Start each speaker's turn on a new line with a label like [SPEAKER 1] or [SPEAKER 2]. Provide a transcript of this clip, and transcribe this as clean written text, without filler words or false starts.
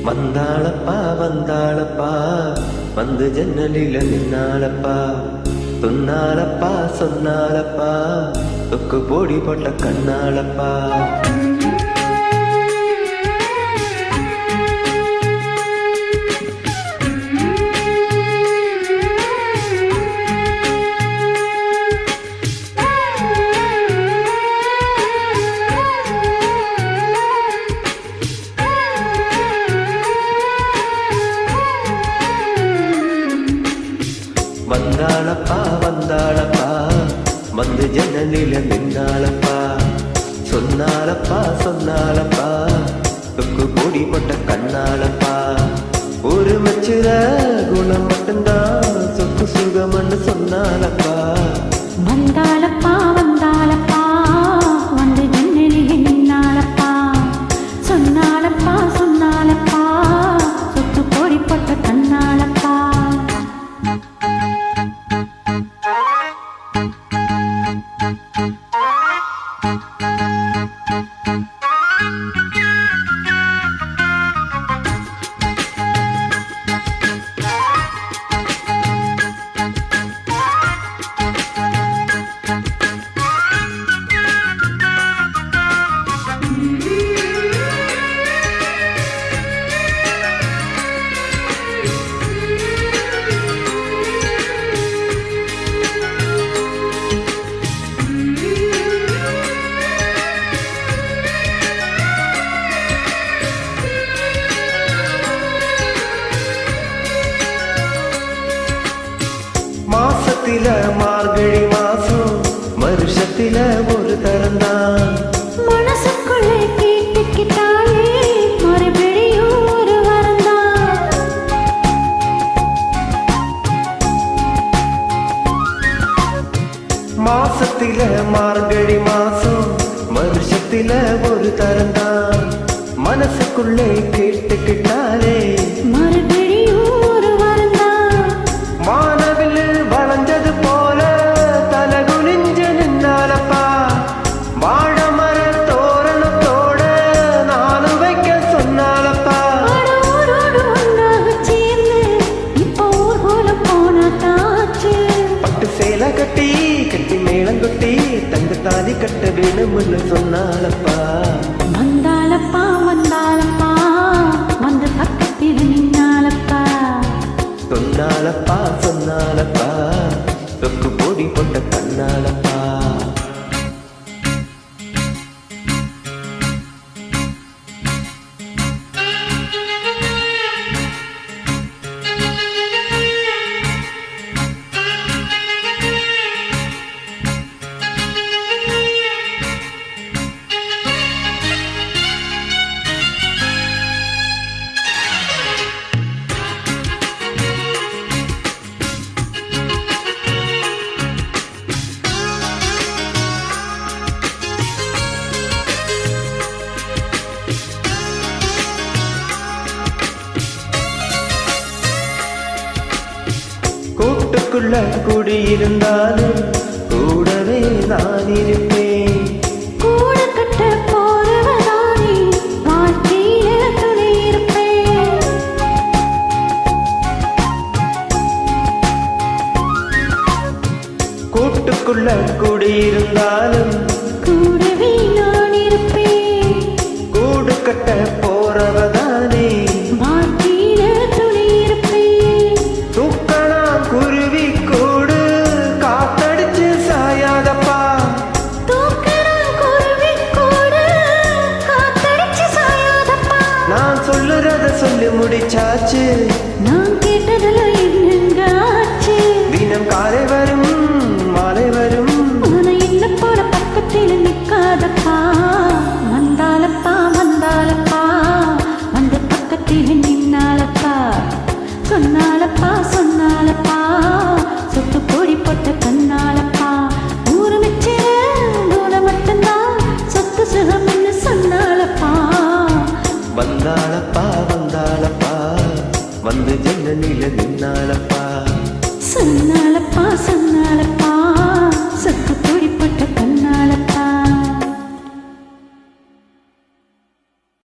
[SPEAKER 1] வந்தாளப்பா வந்தாளப்பா வந்து ஜன்னலில நின்னாளப்பா சொன்னாலப்பா சொன்னாலப்பா தொக்கு போடி போட்ட கண்ணாளப்பா வந்தாளப்பா வந்தாளப்பா வந்து ஜன்னலில நின்னாளப்பா சொன்னாலப்பா சொன்னாலப்பா தொக்கு போடி போட்ட கண்ணாளப்பா ஒரு மச்சுர குணம் மட்டும்தான் சொக்கு சுகம்னு சொன்னாலப்பா
[SPEAKER 2] வந்தாளப்பா வந்தாளப்பா வந்து ஜன்னலில நின்னாளப்பா சொன்னாலப்பா சொன்னாலப்பா சொக்கு போடி போட்ட கண்ணாளப்பா
[SPEAKER 1] மாசத்தில மார்கழி மாசம் வருஷத்தில ஒரு தரந்தான்
[SPEAKER 2] மனசுக்குள்ளே கேட்டுக்கிட்டாலே மறுபடியும் ஒரு வரந்தான்
[SPEAKER 1] மாசத்தில மார்கழி மாசம் வருஷத்தில ஒரு தரந்தான் மனசுக்குள்ளே கேட்டுக்கிட்டாலே
[SPEAKER 2] மறுபடியும் ஒரு வரந்தான்
[SPEAKER 1] வானவில் வளைஞ்சது போல தலகுனிஞ்ச நின்னாலப்பா வாழ மர தோரணத்தோட நானும் வைக்க சொன்னாலப்பா
[SPEAKER 2] ஊரோடு ஒன்றாக சேர்ந்து இப்போ ஊர்கோலம் போனாச்சு
[SPEAKER 1] பட்டு சேலை கட்டி கட்டி மேளங்கொட்டி தங்க தாலி கட்ட வேணும்னு சொன்னாலப்பா
[SPEAKER 2] வந்தாளப்பா வந்தாளப்பா வந்து பக்கத்தில் நின்னாளப்பா
[SPEAKER 1] சொன்னாலப்பா சொன்னாலப்பா தொக்கு போடி போட்ட கண்ணாலப்பா கூட்டுக்குள்ள குடியிருந்தாலும் கூடவே நான் இருப்பேன்
[SPEAKER 2] கூட கட்ட போறவதானே வாழ்க்கையில துணை இருப்பேன்
[SPEAKER 1] கூட்டுக்குள்ள குடியிருந்தாலும்
[SPEAKER 2] கூடவே நான் இருப்பேன்
[SPEAKER 1] கூடு கட்ட போறவதானே
[SPEAKER 2] வாழ்க்கையில துணை இருப்பேன்
[SPEAKER 1] தூக்கணா குருவி கூடு காத்தடிச்சு சாயாதப்பா
[SPEAKER 2] தூக்கணா குருவி கூட காத்தடிச்சு சாயாதப்பா
[SPEAKER 1] நான் சொல்லுறத சொல்லி முடிச்சாச்சு
[SPEAKER 2] நான் கேட்டதெல்லாம் என்னங்க ஆச்சு
[SPEAKER 1] தினம் காலை வரும் மாலை வரும்
[SPEAKER 2] ஆனா என்ன போல பக்கத்தில் நிக்காதப்பா